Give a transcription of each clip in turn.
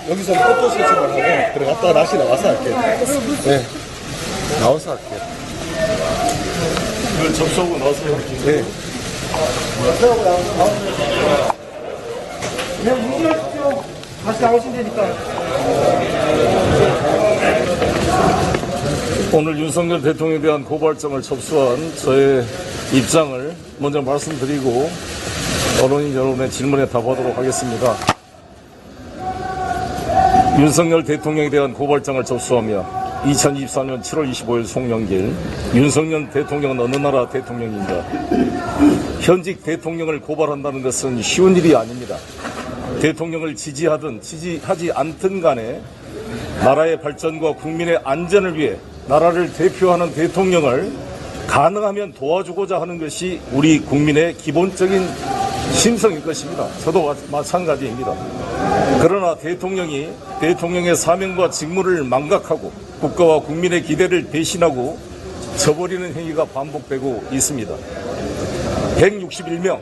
여기서 포토 세팅을 하고 들어갔다가 다시 나와서 할게요. 네. 나와서 할게요. 이걸 접수하고 나서 할게요. 네. 그냥 문제하십시오. 다시 나오시면 되니까. 오늘 윤석열 대통령에 대한 고발장을 접수한 저의 입장을 먼저 말씀드리고 언론인 여러분의 질문에 답하도록 하겠습니다. 윤석열 대통령에 대한 고발장을 접수하며 2024년 7월 25일 송영길, 윤석열 대통령은 어느 나라 대통령인가? 현직 대통령을 고발한다는 것은 쉬운 일이 아닙니다. 대통령을 지지하든 지지하지 않든 간에 나라의 발전과 국민의 안전을 위해 나라를 대표하는 대통령을 가능하면 도와주고자 하는 것이 우리 국민의 기본적인 심성일 것입니다. 저도 마찬가지입니다. 그러나 대통령의 사명과 직무를 망각하고 국가와 국민의 기대를 배신하고 저버리는 행위가 반복되고 있습니다. 161명,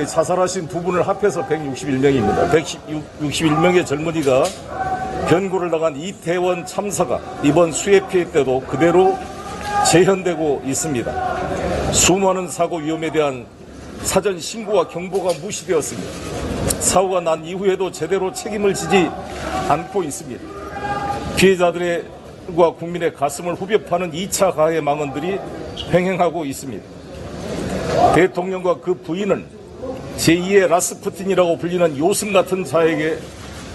자살하신 두 분을 합해서 161명입니다. 161명의 젊은이가 변고를 당한 이태원 참사가 이번 수해 피해 때도 그대로 재현되고 있습니다. 수많은 사고 위험에 대한 사전 신고와 경보가 무시되었습니다. 사고가 난 이후에도 제대로 책임을 지지 않고 있습니다. 피해자들과 국민의 가슴을 후벼 파는 2차 가해 망언들이 횡행하고 있습니다. 대통령과 그 부인은 제2의 라스푸틴이라고 불리는 요승 같은 자에게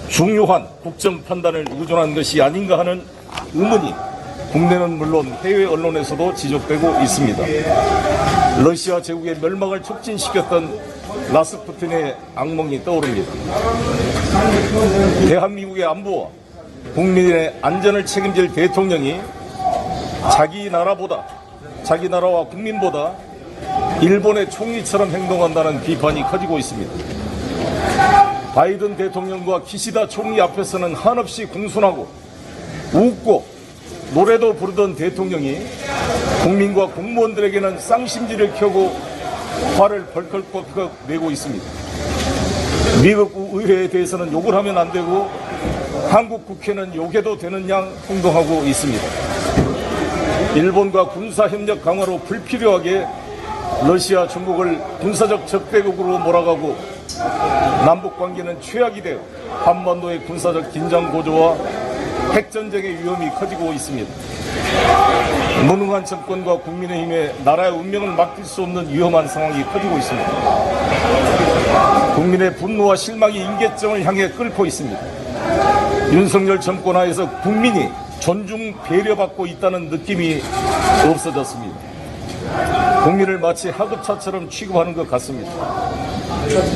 중요한 국정 판단을 의존한 것이 아닌가 하는 의문이 국내는 물론 해외 언론에서도 지적되고 있습니다. 러시아 제국의 멸망을 촉진시켰던 라스푸틴의 악몽이 떠오릅니다. 대한민국의 안보와 국민의 안전을 책임질 대통령이 자기 나라와 국민보다 일본의 총리처럼 행동한다는 비판이 커지고 있습니다. 바이든 대통령과 기시다 총리 앞에서는 한없이 공손하고 웃고 노래도 부르던 대통령이 국민과 공무원들에게는 쌍심지를 켜고 화를 벌컥벌컥 내고 있습니다. 미국 의회에 대해서는 욕을 하면 안 되고 한국 국회는 욕해도 되는 양 행동하고 있습니다. 일본과 군사협력 강화로 불필요하게 러시아, 중국을 군사적 적대국으로 몰아가고 남북관계는 최악이 되어 한반도의 군사적 긴장 고조와 핵전쟁의 위험이 커지고 있습니다. 무능한 정권과 국민의힘에 나라의 운명을 맡길 수 없는 위험한 상황이 커지고 있습니다. 국민의 분노와 실망이 임계점을 향해 끓고 있습니다. 윤석열 정권 하에서 국민이 존중 배려받고 있다는 느낌이 없어졌습니다. 국민을 마치 하급차처럼 취급하는 것 같습니다.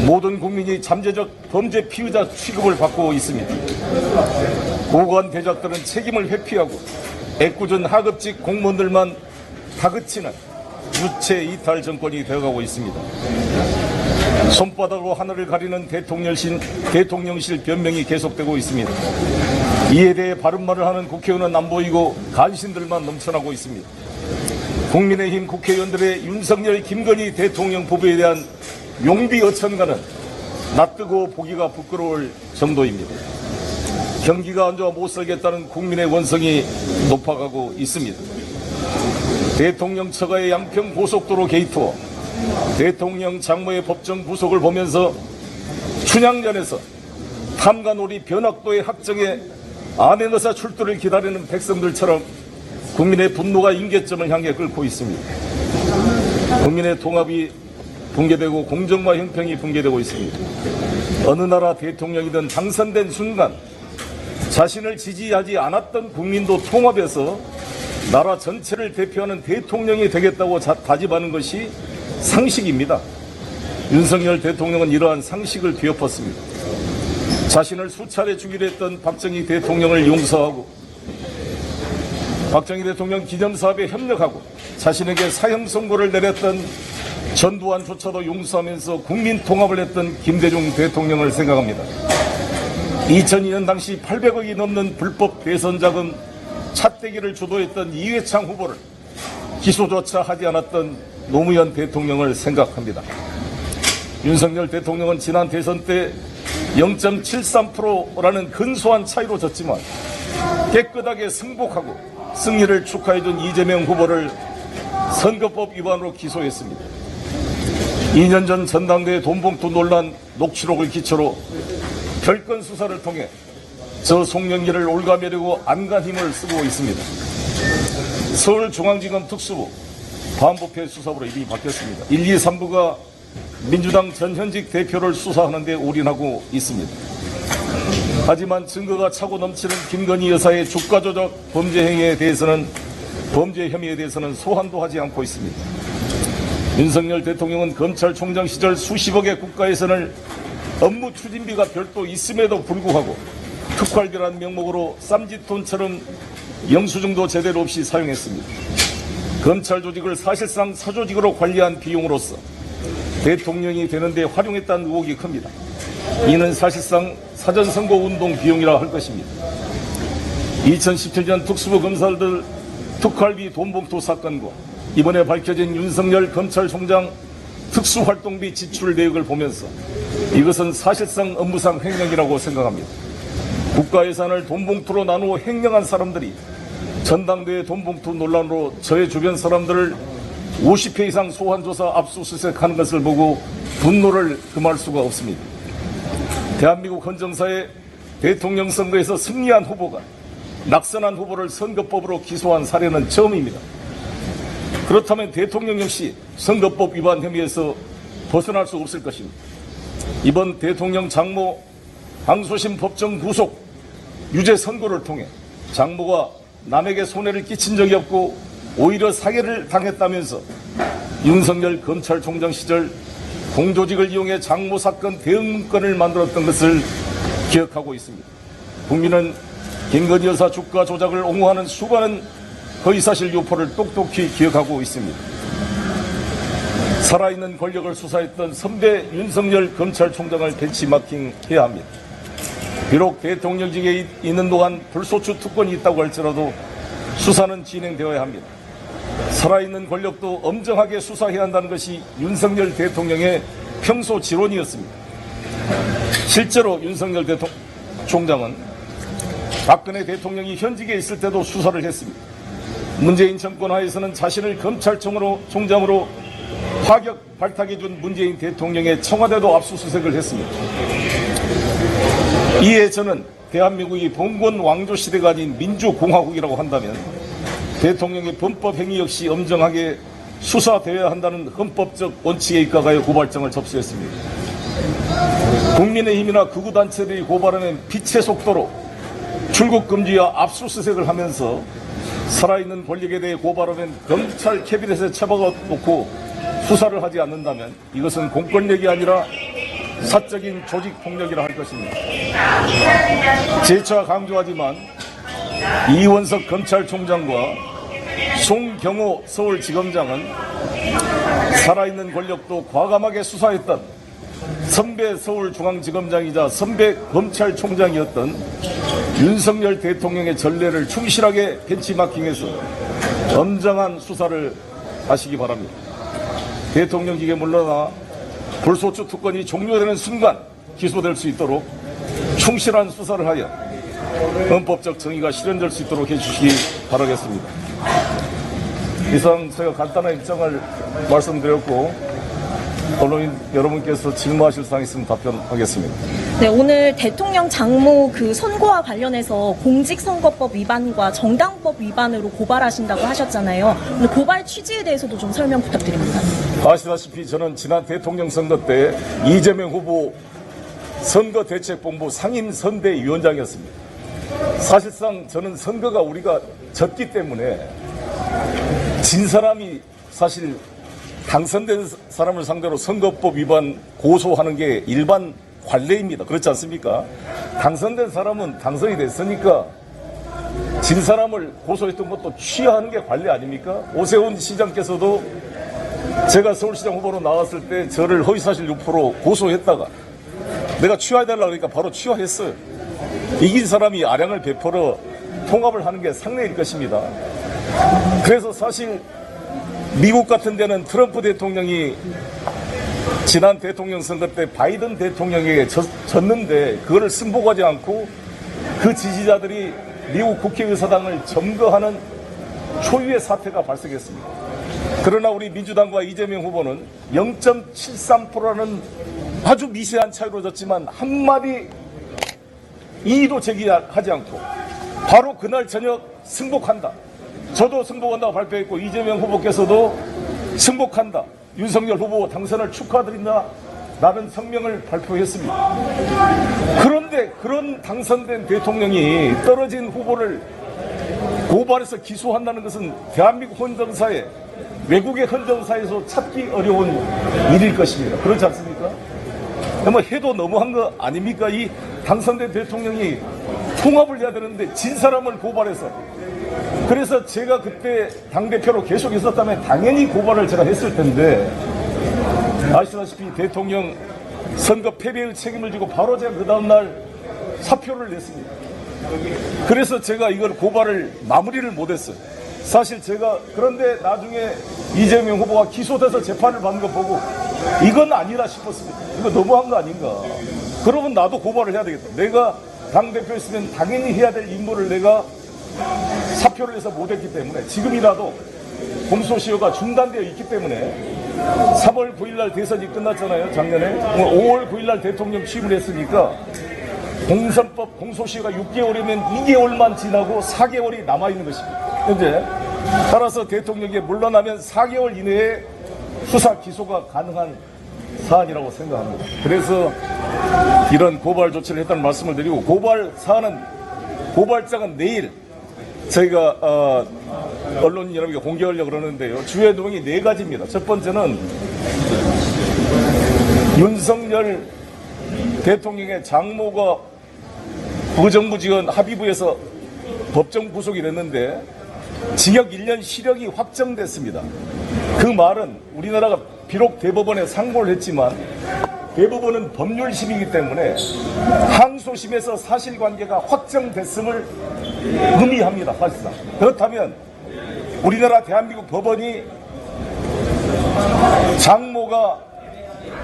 모든 국민이 잠재적 범죄 피의자 취급을 받고 있습니다. 고관 대작들은 책임을 회피하고 애꿎은 하급직 공무원들만 다그치는 유체 이탈 정권이 되어가고 있습니다. 손바닥으로 하늘을 가리는 대통령실 변명이 계속되고 있습니다. 이에 대해 바른말을 하는 국회의원은 안 보이고 간신들만 넘쳐나고 있습니다. 국민의힘 국회의원들의 윤석열, 김건희 대통령 부부에 대한 용비 어천가는 낯뜨고 보기가 부끄러울 정도입니다. 경기가 안 좋아 못 살겠다는 국민의 원성이 높아가고 있습니다. 대통령 처가의 양평 고속도로 게이트와 대통령 장모의 법정 구속을 보면서 춘향전에서 탐관오리 변학도의 학정에 암행어사 출두를 기다리는 백성들처럼 국민의 분노가 임계점을 향해 끓고 있습니다. 국민의 통합이 붕괴되고 공정과 형평이 붕괴되고 있습니다. 어느 나라 대통령이든 당선된 순간 자신을 지지하지 않았던 국민도 통합해서 나라 전체를 대표하는 대통령이 되겠다고 다짐하는 것이 상식입니다. 윤석열 대통령은 이러한 상식을 뒤엎었습니다. 자신을 수차례 죽이려 했던 박정희 대통령을 용서하고 박정희 대통령 기념사업에 협력하고 자신에게 사형 선고를 내렸던 전두환조차도 용서하면서 국민 통합을 했던 김대중 대통령을 생각합니다. 2002년 당시 800억이 넘는 불법 대선 자금 차떼기를 주도했던 이회창 후보를 기소조차 하지 않았던 노무현 대통령을 생각합니다. 윤석열 대통령은 지난 대선 때 0.73%라는 근소한 차이로 졌지만 깨끗하게 승복하고 승리를 축하해준 이재명 후보를 선거법 위반으로 기소했습니다. 2년 전 전당대회 돈봉투 논란 녹취록을 기초로 별건 수사를 통해 저 송영길을 올가매려고 안간 힘을 쓰고 있습니다. 서울중앙지검 특수부 반부패 수사부로 이름이 바뀌었습니다. 1, 2, 3부가 민주당 전현직 대표를 수사하는 데 올인하고 있습니다. 하지만 증거가 차고 넘치는 김건희 여사의 주가 조작 범죄 혐의에 대해서는 소환도 하지 않고 있습니다. 윤석열 대통령은 검찰총장 시절 수십억의 국가 예산을 업무 추진비가 별도 있음에도 불구하고 특활비라는 명목으로 쌈짓돈처럼 영수증도 제대로 없이 사용했습니다. 검찰 조직을 사실상 사조직으로 관리한 비용으로서 대통령이 되는데 활용했다는 의혹이 큽니다. 이는 사실상 사전선거운동 비용이라 할 것입니다. 2017년 특수부 검사들 특활비 돈봉투 사건과 이번에 밝혀진 윤석열 검찰총장 특수활동비 지출 내역을 보면서 이것은 사실상 업무상 횡령이라고 생각합니다. 국가 예산을 돈봉투로 나누어 횡령한 사람들이 전당대회 돈봉투 논란으로 저의 주변 사람들을 50회 이상 소환조사 압수수색하는 것을 보고 분노를 금할 수가 없습니다. 대한민국 헌정사의 대통령 선거에서 승리한 후보가 낙선한 후보를 선거법으로 기소한 사례는 처음입니다. 그렇다면 대통령 역시 선거법 위반 혐의에서 벗어날 수 없을 것입니다. 이번 대통령 장모 항소심 법정 구속 유죄 선고를 통해 장모가 남에게 손해를 끼친 적이 없고 오히려 사기를 당했다면서 윤석열 검찰총장 시절 공조직을 이용해 장모 사건 대응 문건을 만들었던 것을 기억하고 있습니다. 국민은 김건희 여사 주가 조작을 옹호하는 수많은 허위사실 유포를 똑똑히 기억하고 있습니다. 살아있는 권력을 수사했던 선배 윤석열 검찰총장을 벤치마킹해야 합니다. 비록 대통령직에 있는 동안 불소추 특권이 있다고 할지라도 수사는 진행되어야 합니다. 살아있는 권력도 엄정하게 수사해야 한다는 것이 윤석열 대통령의 평소 지론이었습니다. 실제로 윤석열 총장은 박근혜 대통령이 현직에 있을 때도 수사를 했습니다. 문재인 정권 하에서는 자신을 검찰총장으로 파격 발탁해준 문재인 대통령의 청와대도 압수수색을 했습니다. 이에 저는 대한민국이 봉건 왕조 시대가 아닌 민주공화국이라고 한다면 대통령의 범법 행위 역시 엄정하게 수사되어야 한다는 헌법적 원칙에 입각하여 고발장을 접수했습니다. 국민의힘이나 극우단체들이 고발하는 빛의 속도로 출국 금지와 압수수색을 하면서 살아있는 권력에 대해 고발하면 검찰 캐비넷에 처박아 놓고 수사를 하지 않는다면 이것은 공권력이 아니라 사적인 조직폭력이라 할 것입니다. 재차 강조하지만 이원석 검찰총장과 송경호 서울지검장은 살아있는 권력도 과감하게 수사했던 선배 서울중앙지검장이자 선배 검찰총장이었던 윤석열 대통령의 전례를 충실하게 벤치마킹해서 엄정한 수사를 하시기 바랍니다. 대통령직에 물러나 불소추 특권이 종료되는 순간 기소될 수 있도록 충실한 수사를 하여 헌법적 정의가 실현될 수 있도록 해주시기 바라겠습니다. 이상 제가 간단한 입장을 말씀드렸고 언론인 여러분께서 질문하실 사항 있으면 답변하겠습니다. 네, 오늘 대통령 장모 그 선고와 관련해서 공직선거법 위반과 정당법 위반으로 고발하신다고 하셨잖아요. 오늘 고발 취지에 대해서도 좀 설명 부탁드립니다. 아시다시피 저는 지난 대통령 선거 때 이재명 후보 선거대책본부 상임선대위원장이었습니다. 사실상 저는 선거가 우리가 졌기 때문에 진 사람이 사실 당선된 사람을 상대로 선거법 위반 고소하는 게 일반 관례입니다. 그렇지 않습니까? 당선된 사람은 당선이 됐으니까 진 사람을 고소했던 것도 취하하는 게 관례 아닙니까? 오세훈 시장께서도 제가 서울시장 후보로 나왔을 때 저를 허위사실 유포로 고소했다가 내가 취하해달라고 그러니까 바로 취하했어요. 이긴 사람이 아량을 베풀어 통합을 하는 게 상례일 것입니다. 그래서 사실 미국 같은 데는 트럼프 대통령이 지난 대통령 선거 때 바이든 대통령에게 졌는데 그거를 승복하지 않고 그 지지자들이 미국 국회의사당을 점거하는 초유의 사태가 발생했습니다. 그러나 우리 민주당과 이재명 후보는 0.73%라는 아주 미세한 차이로 졌지만 한마디 이의도 제기하지 않고 바로 그날 저녁 승복한다. 저도 승복한다고 발표했고 이재명 후보께서도 승복한다. 윤석열 후보 당선을 축하드린다. 라는 성명을 발표했습니다. 그런데 그런 당선된 대통령이 떨어진 후보를 고발해서 기소한다는 것은 대한민국 헌정사에 외국의 헌정사에서 찾기 어려운 일일 것입니다. 그렇지 않습니까? 뭐 해도 너무한 거 아닙니까? 이 당선된 대통령이 통합을 해야 되는데 진 사람을 고발해서 그래서 제가 그때 당대표로 계속 있었다면 당연히 고발을 제가 했을 텐데 아시다시피 대통령 선거 패배의 책임을 지고 바로 제가 그 다음날 사표를 냈습니다. 그래서 제가 이걸 고발을 마무리를 못했어요. 사실 제가 그런데 나중에 이재명 후보가 기소돼서 재판을 받는 거 보고 이건 아니라 싶었습니다. 이거 너무한 거 아닌가. 그러면 나도 고발을 해야 되겠다. 내가 당대표였으면 당연히 해야 될 임무를 내가 사표를 해서 못했기 때문에 지금이라도 공소시효가 중단되어 있기 때문에 3월 9일날 대선이 끝났잖아요. 작년에 5월 9일날 대통령 취임을 했으니까 공선법 공소시효가 6개월이면 2개월만 지나고 4개월이 남아있는 것입니다. 현재 따라서 대통령이 물러나면 4개월 이내에 수사 기소가 가능한 사안이라고 생각합니다. 그래서 이런 고발 조치를 했다는 말씀을 드리고 고발장은 내일 저희가 언론 여러분께 공개하려고 그러는데요. 주요 내용이 4가지입니다. 첫 번째는 윤석열 대통령의 장모가 의정부 지원 합의부에서 법정 구속이 됐는데 징역 1년 실형이 확정됐습니다. 그 말은 우리나라가 비록 대법원에 상고를 했지만 대법원은 법률심이기 때문에 항소심에서 사실관계가 확정됐음을 의미합니다. 사실상. 그렇다면 우리나라 대한민국 법원이 장모가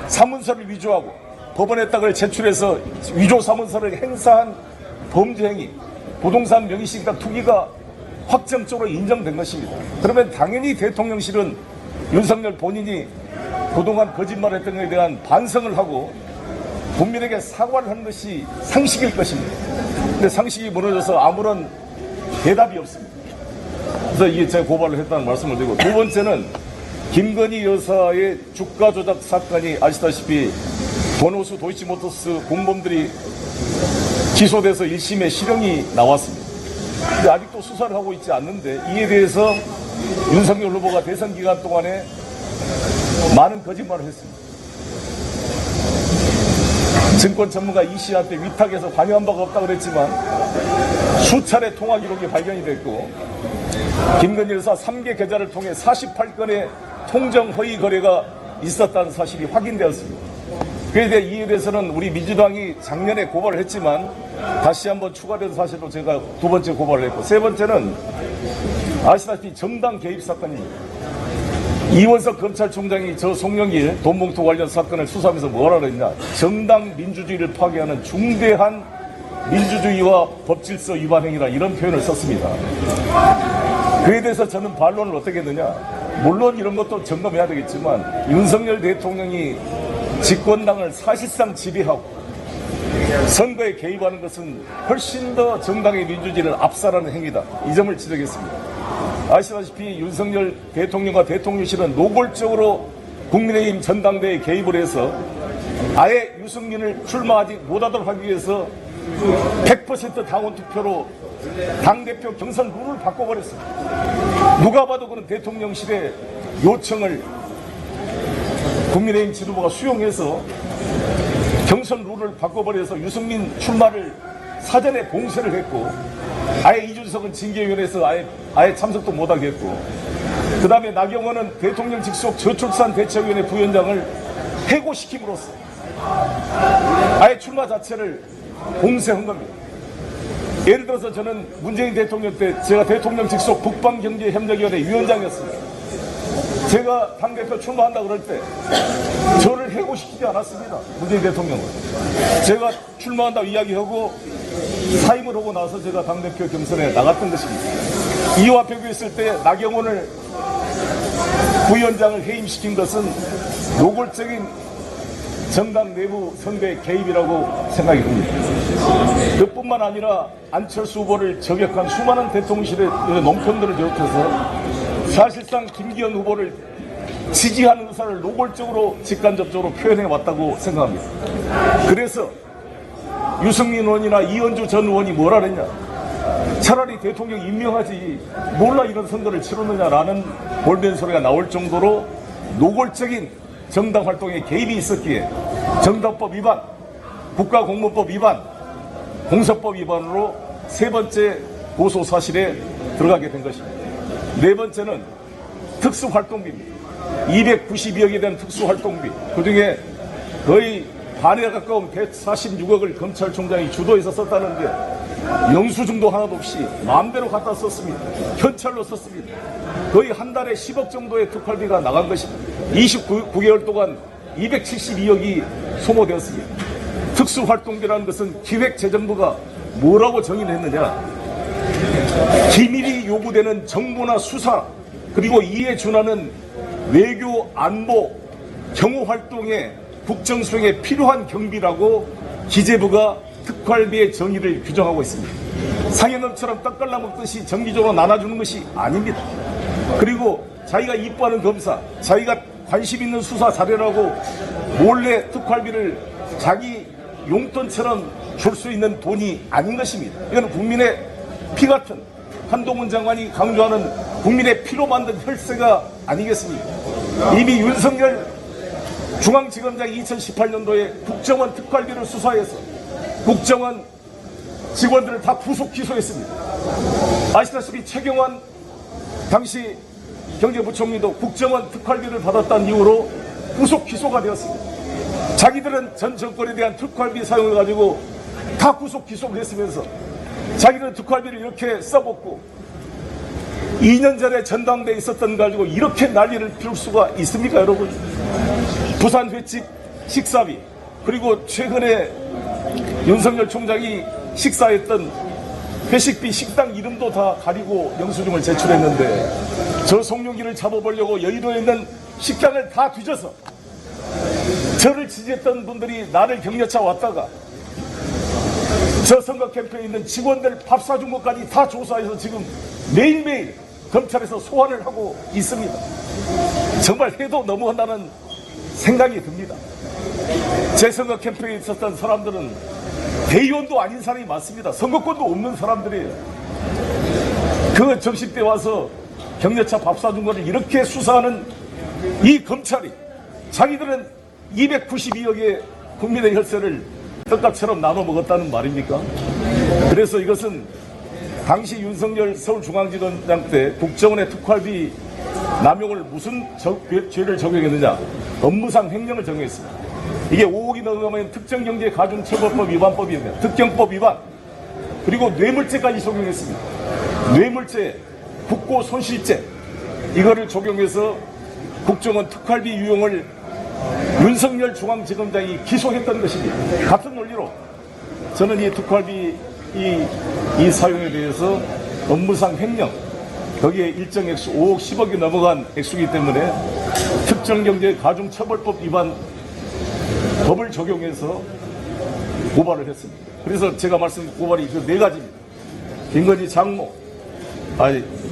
사문서를 위조하고 법원의 땅을 제출해서 위조 사문서를 행사한 범죄행위, 부동산 명의신탁 투기가 확정적으로 인정된 것입니다. 그러면 당연히 대통령실은 윤석열 본인이 그동안 거짓말을 했던 것에 대한 반성을 하고 국민에게 사과를 하는 것이 상식일 것입니다. 근데 상식이 무너져서 아무런 대답이 없습니다. 그래서 이게 제가 고발을 했다는 말씀을 드리고, 두 번째는 김건희 여사의 주가 조작 사건이 아시다시피 버노스 도이치모터스 공범들이 기소돼서 1심에 실형이 나왔습니다. 근데 아직도 수사를 하고 있지 않는데 이에 대해서 윤석열 후보가 대선 기간 동안에 많은 거짓말을 했습니다. 증권 전문가 이 씨한테 위탁해서 관여한 바가 없다고 그랬지만 수차례 통화 기록이 발견이 됐고 김건희 여사 3개 계좌를 통해 48건의 통정 허위 거래가 있었다는 사실이 확인되었습니다. 그에 이에 대해서는 우리 민주당이 작년에 고발을 했지만 다시 한번 추가된 사실로 제가 두 번째 고발을 했고, 세 번째는 아시다시피 정당 개입 사건입니다. 이원석 검찰총장이 저 송영길 돈봉투 관련 사건을 수사하면서 뭐라 그랬냐, 정당 민주주의를 파괴하는 중대한 민주주의와 법질서 위반 행위라 이런 표현을 썼습니다. 그에 대해서 저는 반론을 어떻게 했느냐, 물론 이런 것도 점검해야 되겠지만 윤석열 대통령이 집권당을 사실상 지배하고 선거에 개입하는 것은 훨씬 더 정당의 민주주의를 압살하는 행위다, 이 점을 지적했습니다. 아시다시피 윤석열 대통령과 대통령실은 노골적으로 국민의힘 전당대회에 개입을 해서 아예 유승민을 출마하지 못하도록 하기 위해서 100% 당원 투표로 당대표 경선 룰을 바꿔버렸습니다. 누가 봐도 그는 대통령실의 요청을 국민의힘 지도부가 수용해서 경선 룰을 바꿔버려서 유승민 출마를 사전에 봉쇄를 했고, 아예 이준석은 징계위원회에서 아예 참석도 못하게 했고, 그 다음에 나경원은 대통령 직속 저출산 대책위원회 부위원장을 해고시킴으로써 아예 출마 자체를 봉쇄한 겁니다. 예를 들어서 저는 문재인 대통령 때 제가 대통령 직속 북방경제협력위원회 위원장이었습니다. 제가 당대표 출마한다 그럴 때 저를 해고시키지 않았습니다. 문재인 대통령은. 제가 출마한다고 이야기하고 사임을 하고 나서 제가 당대표 경선에 나갔던 것입니다. 이와 비교했을 때 나경원을 부위원장을 해임시킨 것은 노골적인 정당 내부 선거의 개입이라고 생각이 듭니다. 그뿐만 아니라 안철수 후보를 저격한 수많은 대통령실의 논평들을 비롯해서 사실상 김기현 후보를 지지하는 의사를 노골적으로 직간접적으로 표현해 왔다고 생각합니다. 그래서 유승민 의원이나 이현주 전 의원이 뭐라 그랬냐, 차라리 대통령 임명하지 몰라 이런 선거를 치르느냐라는 볼멘 소리가 나올 정도로 노골적인 정당 활동에 개입이 있었기에 정당법 위반, 국가공무법 위반, 공서법 위반으로 세 번째 고소 사실에 들어가게 된 것입니다. 네 번째는 특수활동비입니다. 292억에 대한 특수활동비, 그중에 거의 반에 가까운 146억을 검찰총장이 주도해서 썼다는데 영수증도 하나도 없이 마음대로 갖다 썼습니다. 현찰로 썼습니다. 거의 한 달에 10억 정도의 특활비가 나간 것입니다. 29개월 동안 272억이 소모되었습니다. 특수활동비라는 것은 기획재정부가 뭐라고 정의했느냐, 기밀이 요구되는 정보나 수사 그리고 이에 준하는 외교, 안보, 경호활동에 국정 수행에 필요한 경비라고 기재부가 특활비의 정의를 규정하고 있습니다. 상해놈처럼 떡갈라 먹듯이 정기적으로 나눠주는 것이 아닙니다. 그리고 자기가 이뻐하는 검사, 자기가 관심 있는 수사 자료라고 몰래 특활비를 자기 용돈처럼 줄 수 있는 돈이 아닌 것입니다. 이건 국민의 피 같은, 한동훈 장관이 강조하는 국민의 피로 만든 혈세가 아니겠습니까? 이미 윤석열 중앙지검장이 2018년도에 국정원 특활비를 수사해서 국정원 직원들을 다 구속 기소했습니다. 아시다시피 최경환 당시 경제부총리도 국정원 특활비를 받았다는 이유로 구속 기소가 되었습니다. 자기들은 전 정권에 대한 특활비 사용해가지고 다 구속 기소를 했으면서 자기들은 특활비를 이렇게 써먹고 2년 전에 전당대에 있었던 거 가지고 이렇게 난리를 피울 수가 있습니까, 여러분? 부산 횟집 식사비, 그리고 최근에 윤석열 총장이 식사했던 회식비 식당 이름도 다 가리고 영수증을 제출했는데 저 송영길을 잡아보려고 여의도에 있는 식당을 다 뒤져서 저를 지지했던 분들이 나를 격려차 왔다가 저 선거 캠프에 있는 직원들 밥 사준 것까지 다 조사해서 지금 매일매일 검찰에서 소환을 하고 있습니다. 정말 해도 너무한다는 생각이 듭니다. 제 선거 캠프에 있었던 사람들은 대의원도 아닌 사람이 많습니다. 선거권도 없는 사람들이에요. 그 점심 때 와서 격려차 밥 사준 거를 이렇게 수사하는 이 검찰이 자기들은 292억의 국민의 혈세를 떡값처럼 나눠 먹었다는 말입니까? 그래서 이것은 당시 윤석열 서울중앙지검장 때 국정원의 특활비 남용을 무슨 죄를 적용했느냐, 업무상 횡령을 적용했습니다. 이게 5억이 넘어가면 특정경제가중처벌법 위반법이며 특경법 위반, 그리고 뇌물죄까지 적용했습니다. 뇌물죄, 국고손실죄, 이거를 적용해서 국정원 특활비 유용을 윤석열 중앙지검장이 기소했던 것입니다. 같은 논리로 저는 이 특활비 이 사용에 대해서 업무상 횡령, 거기에 일정 액수 5억 10억이 넘어간 액수이기 때문에 특정경제가중처벌법 위반 법을 적용해서 고발을 했습니다. 그래서 제가 말씀드린 고발이 그 네 가지입니다. 김건희 장모,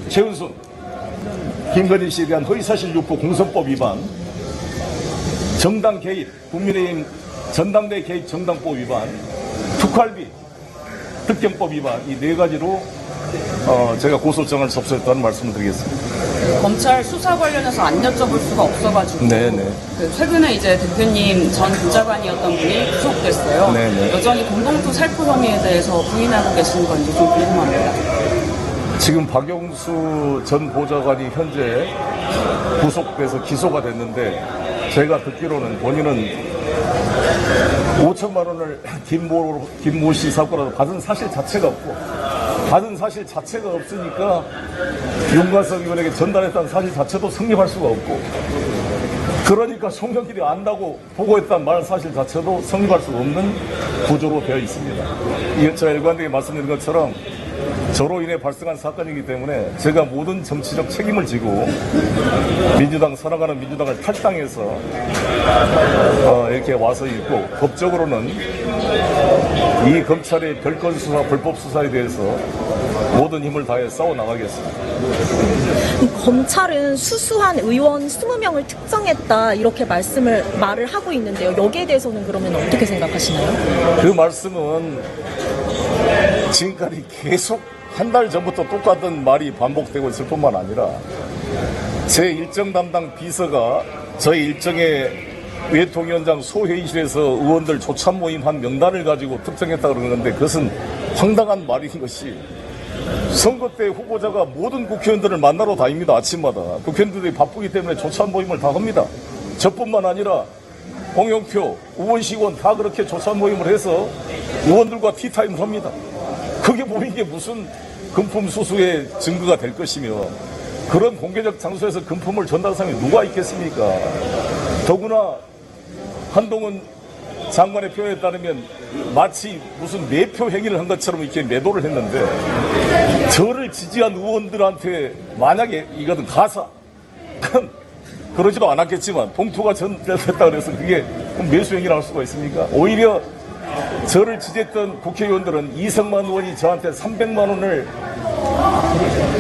최은순, 김건희 씨에 대한 허위사실 유포 공선법 위반, 정당 개입, 국민의힘 전당대 개입 정당법 위반, 특활비, 특경법 위반, 이 네 가지로 제가 고소장을 접수했다는 말씀을 드리겠습니다. 검찰 수사 관련해서 안 여쭤볼 수가 없어가지고 네네. 최근에 이제 대표님 전 보좌관이었던 분이 구속됐어요. 네네. 여전히 공동투 살포 혐의에 대해서 부인하고 계신 건지 좀 궁금합니다. 지금 박영수 전 보좌관이 현재 구속돼서 기소가 됐는데 제가 듣기로는 본인은 5천만 원을 김모 씨 사건으로 받은 사실 자체가 없고 받은 사실 자체가 없으니까 윤관석 의원에게 전달했다는 사실 자체도 성립할 수가 없고, 그러니까 송영길이 안다고 보고했다는 말 사실 자체도 성립할 수 없는 구조로 되어 있습니다. 이건 제가 일관되게 말씀드린 것처럼 저로 인해 발생한 사건이기 때문에 제가 모든 정치적 책임을 지고 민주당, 살아가는 민주당을 탈당해서 이렇게 와서 있고, 법적으로는 이 검찰의 별건 수사, 불법 수사에 대해서 모든 힘을 다해 싸워 나가겠습니다. 검찰은 수수한 의원 20명을 특정했다 이렇게 말을 하고 있는데요. 여기에 대해서는 그러면 어떻게 생각하시나요? 그 말씀은 지금까지 계속 한 달 전부터 똑같은 말이 반복되고 있을 뿐만 아니라 제 일정 담당 비서가 저희 일정의 외통위원장 소회의실에서 의원들 조참 모임한 명단을 가지고 특정했다고 그러는데, 그것은 황당한 말인 것이, 선거 때 후보자가 모든 국회의원들을 만나러 다닙니다. 아침마다. 국회의원들이 바쁘기 때문에 조참 모임을 다 합니다. 저뿐만 아니라 홍영표, 우원식 의원 다 그렇게 조참 모임을 해서 의원들과 티타임을 합니다. 그게 뭐 이게 무슨 금품 수수의 증거가 될 것이며, 그런 공개적 장소에서 금품을 전달한 사람이 누가 있겠습니까? 더구나 한동훈 장관의 표현에 따르면 마치 무슨 매표 행위를 한 것처럼 이렇게 매도를 했는데, 저를 지지한 의원들한테 만약에 이거는 가사, 그러지도 않았겠지만 봉투가 전달됐다 그래서 그게 매수 행위를 할 수가 있습니까? 오히려 저를 지지했던 국회의원들은 이성만 의원이 저한테 300만 원을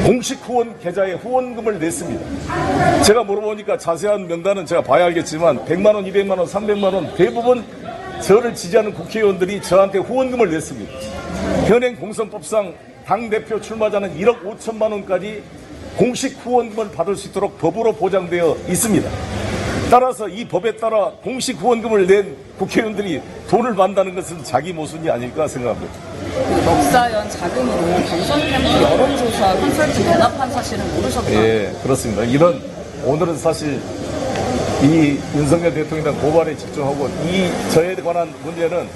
공식 후원 계좌에 후원금을 냈습니다. 제가 물어보니까 자세한 명단은 제가 봐야 알겠지만 100만 원, 200만 원, 300만 원 대부분 저를 지지하는 국회의원들이 저한테 후원금을 냈습니다. 현행 공선법상 당대표 출마자는 1억 5천만 원까지 공식 후원금을 받을 수 있도록 법으로 보장되어 있습니다. 따라서 이 법에 따라 공식 후원금을 낸 국회의원들이 돈을 받는다는 것은 자기 모순이 아닐까 생각합니다. 역사연 자금으로 경선 캠프 여론조사 컨설팅 대납한 사실은 모르셨나요? 예, 그렇습니다. 오늘은 사실 이 윤석열 대통령에 대한 고발에 집중하고, 저에 관한 문제는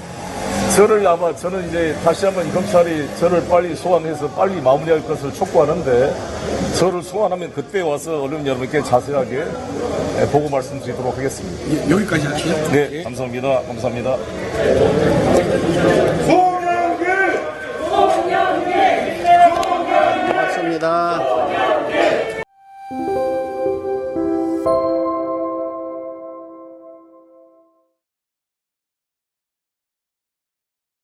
저는 이제 다시 한번 검찰이 저를 빨리 소환해서 빨리 마무리할 것을 촉구하는데, 저를 소환하면 그때 와서 언론 여러분께 자세하게 보고 말씀드리도록 하겠습니다. 여기까지 할게요. 네, 감사합니다. 감사합니다.